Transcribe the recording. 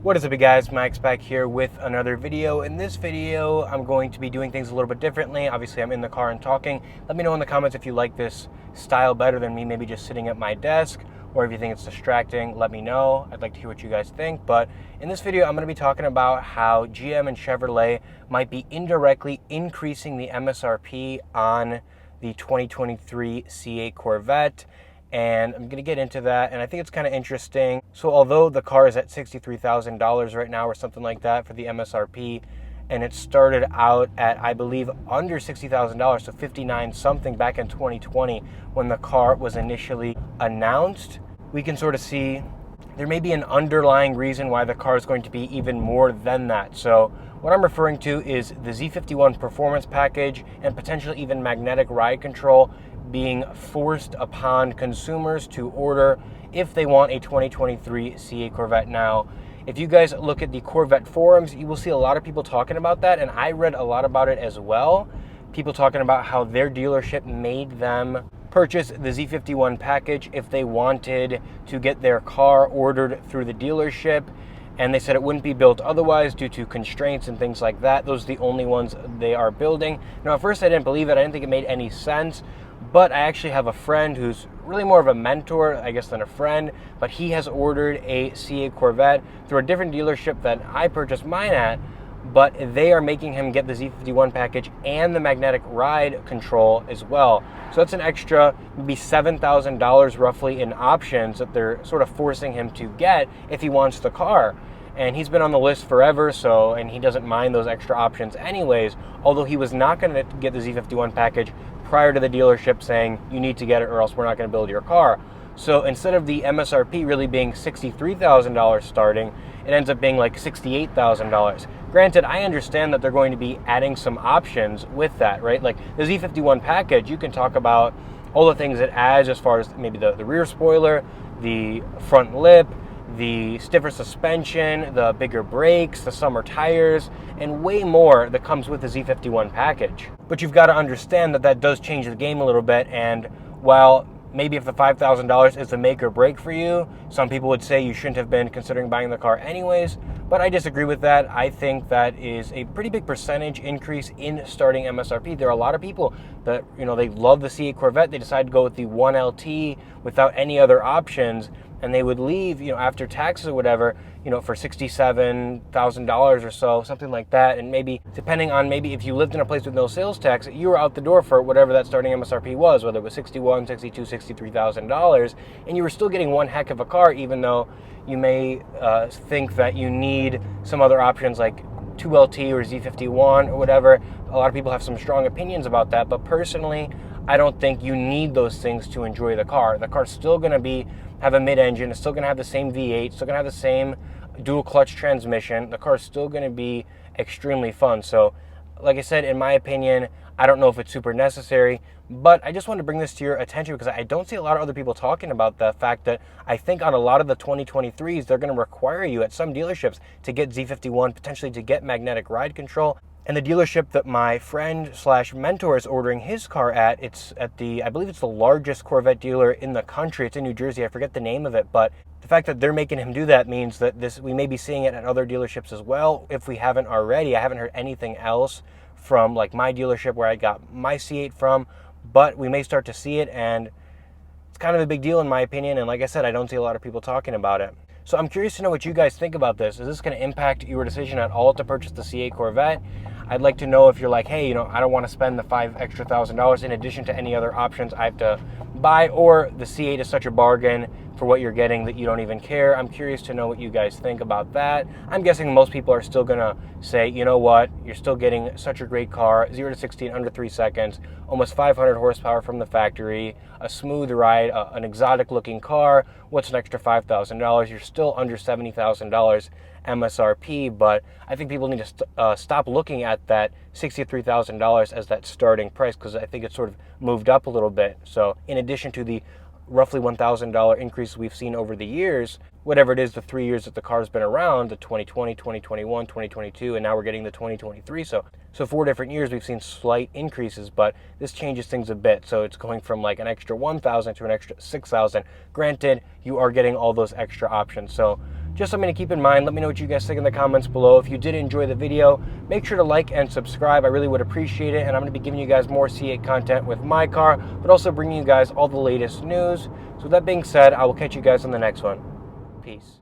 What is up, you guys? Mike's back here with another video. In this video, I'm going to be doing things a little bit differently. Obviously, I'm in the car and talking. Let me know in the comments if you like this style better than me maybe just sitting at my desk, or if you think it's distracting, let me know. I'd like to hear what you guys think. But in this video, I'm going to be talking about how GM and Chevrolet might be indirectly increasing the MSRP on the 2023 C8 Corvette. And I'm going to get into that, and I think it's kind of interesting. So although the car is at $63,000 right now or something like that for the MSRP, and it started out at, I believe, under $60,000, so 59 something back in 2020 when the car was initially announced, we can sort of see there may be an underlying reason why the car is going to be even more than that. So what I'm referring to is the Z51 performance package and potentially even magnetic ride control being forced upon consumers to order if they want a 2023 C8 Corvette. Now, if you guys look at the Corvette forums, you will see a lot of people talking about that, and I read a lot about it as well. People talking about how their dealership made them purchase the Z51 package if they wanted to get their car ordered through the dealership, and they said it wouldn't be built otherwise due to constraints and things like that. Those are the only ones they are building. Now, at first I didn't believe it. I didn't think it made any sense. But I actually have a friend who's really more of a mentor, I guess, than a friend. But he has ordered a C8 Corvette through a different dealership that I purchased mine at. But they are making him get the Z51 package and the magnetic ride control as well. So that's an extra maybe $7,000 roughly in options that they're sort of forcing him to get if he wants the car. And he's been on the list forever, and he doesn't mind those extra options anyways, although he was not going to get the Z51 package prior to the dealership saying you need to get it or else we're not going to build your car. So instead of the MSRP really being $63,000 starting, it ends up being like $68,000. Granted, I understand that they're going to be adding some options with that, right? Like the Z51 package, you can talk about all the things it adds as far as maybe the rear spoiler, the front lip, the stiffer suspension, the bigger brakes, the summer tires, and way more that comes with the Z51 package. But you've got to understand that that does change the game a little bit, and while maybe if the $5,000 is the make or break for you, some people would say you shouldn't have been considering buying the car anyways, but I disagree with that. I think that is a pretty big percentage increase in starting MSRP. There are a lot of people that, they love the C8 Corvette, they decide to go with the 1LT without any other options, and they would leave, after taxes or whatever, for $67,000 or so, something like that. And maybe, depending on maybe if you lived in a place with no sales tax, you were out the door for whatever that starting MSRP was, whether it was $61,000, $62,000, $63,000, and you were still getting one heck of a car, even though you may think that you need some other options like 2LT or Z51 or whatever. A lot of people have some strong opinions about that, but personally, I don't think you need those things to enjoy the car. The car's still going to have a mid-engine. It's still going to have the same V8. Still going to have the same dual clutch transmission. The car's still going to be extremely fun. So, like I said, in my opinion, I don't know if it's super necessary, but I just wanted to bring this to your attention because I don't see a lot of other people talking about the fact that I think on a lot of the 2023s, they're going to require you at some dealerships to get Z51, potentially to get magnetic ride control. And the dealership that my friend / mentor is ordering his car at, it's at I believe it's the largest Corvette dealer in the country. It's in New Jersey. I forget the name of it, but the fact that they're making him do that means that we may be seeing it at other dealerships as well, if we haven't already. I haven't heard anything else from like my dealership where I got my C8 from, but we may start to see it, and it's kind of a big deal in my opinion. And like I said, I don't see a lot of people talking about it. So I'm curious to know what you guys think about this. Is this going to impact your decision at all to purchase the C8 Corvette? I'd like to know if you're like, hey, I don't want to spend the $5,000 in addition to any other options I have to buy, or the C8 is such a bargain for what you're getting that you don't even care. I'm curious to know what you guys think about that. I'm guessing most people are still going to say, you know what, you're still getting such a great car, 0 to 60 in under 3 seconds, almost 500 horsepower from the factory, a smooth ride, an exotic looking car. What's an extra $5,000? You're still under $70,000 MSRP, but I think people need to stop looking at that $63,000 as that starting price, because I think it's sort of moved up a little bit. So in addition to the roughly $1,000 increase we've seen over the years, whatever it is, the 3 years that the car's been around, the 2020, 2021, 2022, and now we're getting the 2023. So 4 different years we've seen slight increases, but this changes things a bit. So it's going from like an extra $1,000 to an extra $6,000. Granted, you are getting all those extra options. So Just something to keep in mind. Let me know what you guys think in the comments below. If you did enjoy the video, make sure to like and subscribe. I really would appreciate it. And I'm going to be giving you guys more C8 content with my car, but also bringing you guys all the latest news. So with that being said, I will catch you guys on the next one. Peace.